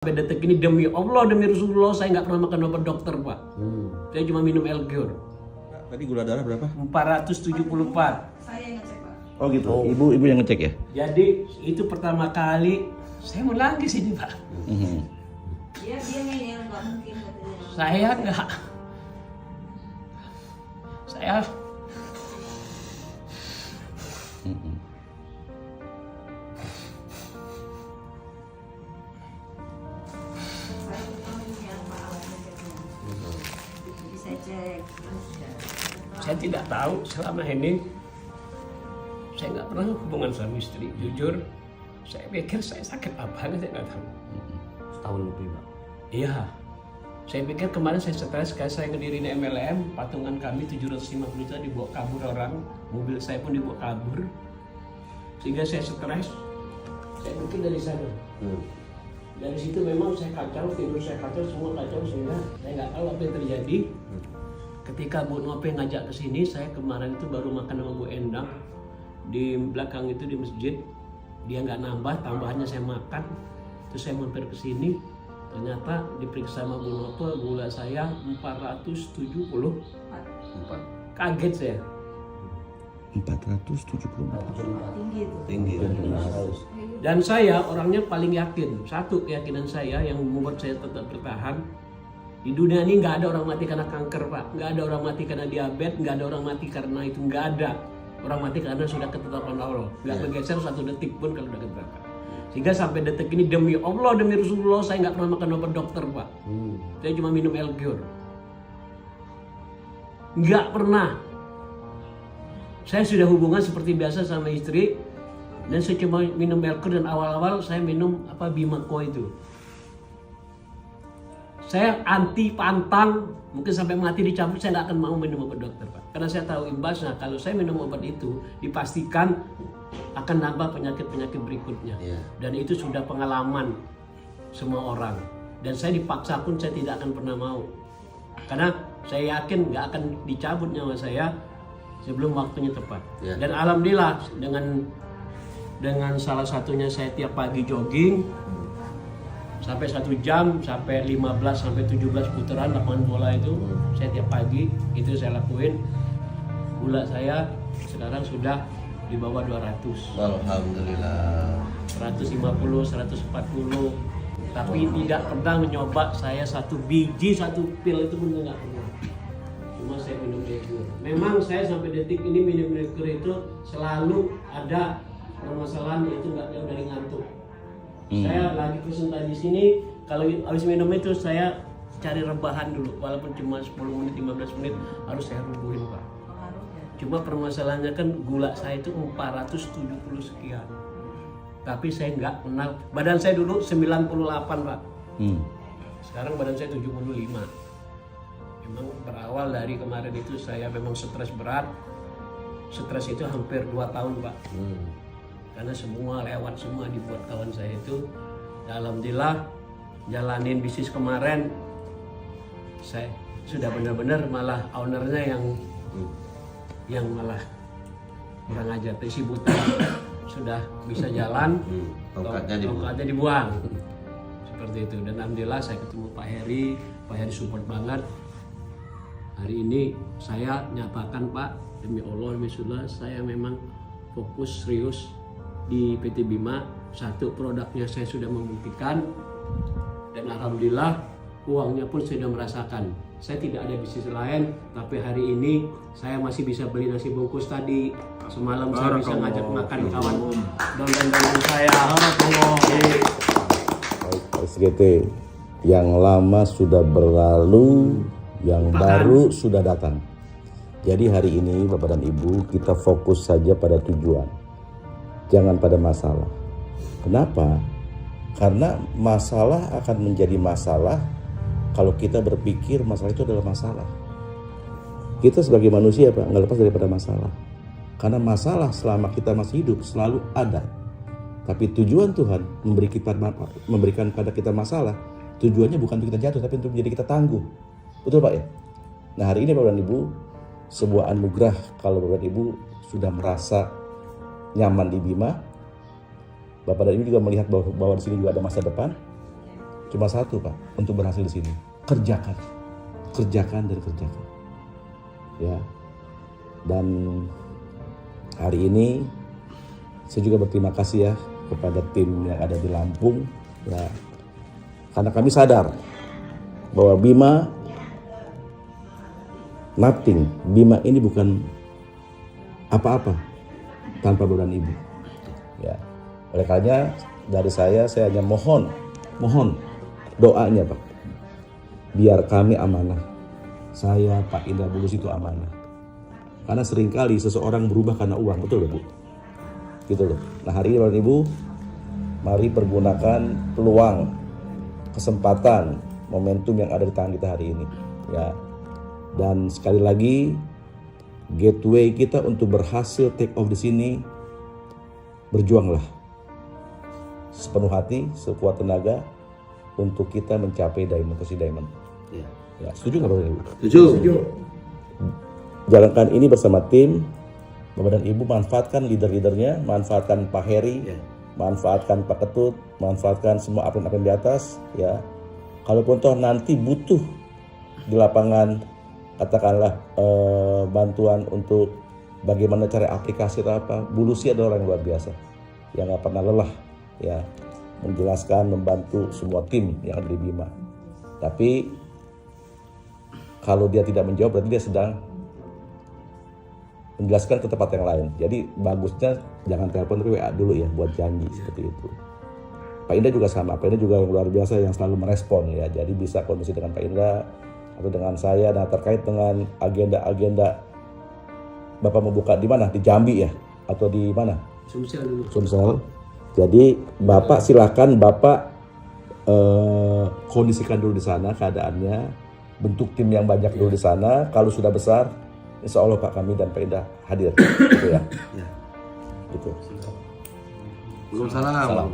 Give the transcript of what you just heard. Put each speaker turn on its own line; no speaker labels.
Sampai detik ini demi Allah, demi Rasulullah, saya nggak pernah makan obat dokter, Pak. Saya cuma minum L-Cure.
Tadi gula darah berapa?
474.
Saya yang ngecek, Pak.
Oh gitu. Ibu yang ngecek ya?
Jadi itu pertama kali saya mau nangis ini, Pak.
Dia ngeyel, nggak mungkin katanya.
Saya nggak. Saya
Saya tahu yang Pak alat ngeceknya. Jadi saya cek.
saya tidak tahu selama ini saya nggak pernah hubungan sama istri. Jujur, saya pikir saya sakit apa, saya nggak tahu.
Setahun lebih, Pak.
Iya, saya pikir kemarin saya stres kayak saya ngedirin MLM, patungan kami 750 juta dibawa kabur orang, mobil saya pun dibawa kabur, sehingga saya stres. Saya pikir dari sana. Dari situ memang saya kacau, tidur saya kacau, semua kacau, sehingga saya nggak tahu apa yang terjadi. Ketika Bu Nope ngajak ke sini, saya kemarin itu baru makan sama Bu Endang di belakang itu di masjid. Dia nggak nambah, tambahannya saya makan. Terus saya mampir ke sini, ternyata diperiksa sama Bu Nope, gula saya 470. Kaget saya.
474.
Tinggi itu.
Tinggi.
Dan saya orangnya paling yakin. Satu keyakinan saya yang membuat saya tetap bertahan. Di dunia ini nggak ada orang mati karena kanker, Pak. Nggak ada orang mati karena diabetes, nggak ada orang mati karena itu, nggak ada. Orang mati karena sudah ketetapan Allah. Nggak bergeser satu detik pun kalau sudah ketetapan. Sehingga sampai detik ini demi Allah, demi Rasulullah, saya nggak pernah makan obat dokter, Pak. Saya cuma minum L-Cure. Nggak pernah. Saya sudah hubungan seperti biasa sama istri. Dan saya cuma minum L-Cure, dan awal-awal saya minum Bimako itu. Saya anti pantang, mungkin sampai mati dicabut, saya nggak akan mau minum obat dokter, Pak. Karena saya tahu imbasnya, kalau saya minum obat itu, dipastikan akan nambah penyakit-penyakit berikutnya. Dan itu sudah pengalaman semua orang. Dan saya dipaksa pun saya tidak akan pernah mau. Karena saya yakin nggak akan dicabut nyawa saya sebelum waktunya tepat. Dan alhamdulillah dengan salah satunya saya tiap pagi jogging, sampai 1 jam, sampai 15 sampai 17 putaran lapangan bola itu saya tiap pagi itu saya lakuin. Gula saya sekarang sudah di bawah 200.
Alhamdulillah.
150, 140. Tapi tidak pernah mencoba saya satu biji, satu pil itu pun nggak pernah. Cuma saya minum L-Cure. Memang saya sampai detik ini minum L-Cure itu selalu ada permasalahan, yaitu nggak jauh dari ngantuk. Saya lagi presentasi di sini, kalau habis minum itu saya cari rebahan dulu, walaupun cuma 10 menit, 15 menit harus saya rubuhin, Pak. Cuma permasalahannya kan gula saya itu 470 sekian. Tapi saya nggak kenal, badan saya dulu 98, Pak. Sekarang badan saya 75. Memang berawal dari kemarin itu saya memang stres berat. Stres itu hampir 2 tahun, Pak. Karena semua lewat, semua dibuat kawan saya itu. Ya, alhamdulillah jalanin bisnis kemarin, saya sudah benar-benar malah ownernya yang malah kurang ajar, si buta sudah bisa jalan, tongkatnya dibuang seperti itu. Dan alhamdulillah saya ketemu Pak Heri support banget. Hari ini saya nyatakan, Pak, demi Allah, demi Rasulullah, saya memang fokus serius di PT Bima. Satu, produknya saya sudah membuktikan, dan alhamdulillah uangnya pun saya sudah merasakan. Saya tidak ada bisnis lain, tapi hari ini saya masih bisa beli nasi bungkus tadi. Semalam saya bisa ngajak makan kawan dan saya.
SGT yang lama sudah berlalu, yang baru sudah datang. Jadi hari ini Bapak dan Ibu, kita fokus saja pada tujuan, jangan pada masalah. Kenapa? Karena masalah akan menjadi masalah kalau kita berpikir masalah itu adalah masalah. Kita sebagai manusia, Pak, nggak lepas daripada masalah. Karena masalah selama kita masih hidup selalu ada. Tapi tujuan Tuhan memberikan pada kita masalah, tujuannya bukan untuk kita jatuh, tapi untuk menjadi kita tangguh. Betul, Pak ya? Nah, hari ini Bapak dan Ibu, sebuah anugerah kalau Bapak dan Ibu sudah merasa nyaman di Bima. Bapak dan Ibu juga melihat bahwa di sini juga ada masa depan. cuma satu Pak, untuk berhasil di sini. Kerjakan dan kerjakan. Ya. Dan hari ini saya juga berterima kasih ya kepada tim yang ada di Lampung ya. Karena kami sadar bahwa Bima nothing, Bima ini bukan apa-apa tanpa Bapak dan Ibu. Ya. Oleh karena dari saya hanya mohon doanya Pak. Biar kami amanah. Saya Pak Indra Bulus itu amanah. Karena seringkali seseorang berubah karena uang, betul loh Bu? Gitu loh. Nah hari ini Bapak dan Ibu, mari pergunakan peluang, kesempatan, momentum yang ada di tangan kita hari ini. Ya. Dan sekali lagi, gateway kita untuk berhasil take off di sini, berjuanglah sepenuh hati, sekuat tenaga untuk kita mencapai diamond, posisi diamond.
Iya.
Ya, setuju nggak Bapak dan Ibu?
Setuju.
Jalankan ini bersama tim. Bapak dan Ibu manfaatkan leader-leadernya, manfaatkan Pak Heri,
Iya.
manfaatkan Pak Ketut, manfaatkan semua upline di atas. Ya, kalaupun toh nanti butuh di lapangan, katakanlah bantuan untuk bagaimana cara aplikasi atau apa, Bu Lucy adalah orang yang luar biasa, yang nggak pernah lelah, ya, menjelaskan, membantu semua tim yang ada di Bima. Tapi kalau dia tidak menjawab berarti dia sedang menjelaskan ke tempat yang lain. Jadi bagusnya jangan telepon tapi WA dulu ya buat janji seperti itu. Pak Indra juga sama, Pak Indra juga yang luar biasa yang selalu merespon ya. Jadi bisa komunikasi dengan Pak Indra atau dengan saya. Nah terkait dengan agenda-agenda Bapak mau buka di mana? Di Jambi ya? Atau di mana?
Sumsel dulu.
Sumsel. Jadi Bapak silakan Bapak kondisikan dulu di sana keadaannya, bentuk tim yang banyak dulu di sana. Kalau sudah besar, insya Allah Pak kami dan Pak Indra hadir, gitu ya.
Ya.
Gitu.
Waalaikumsalam.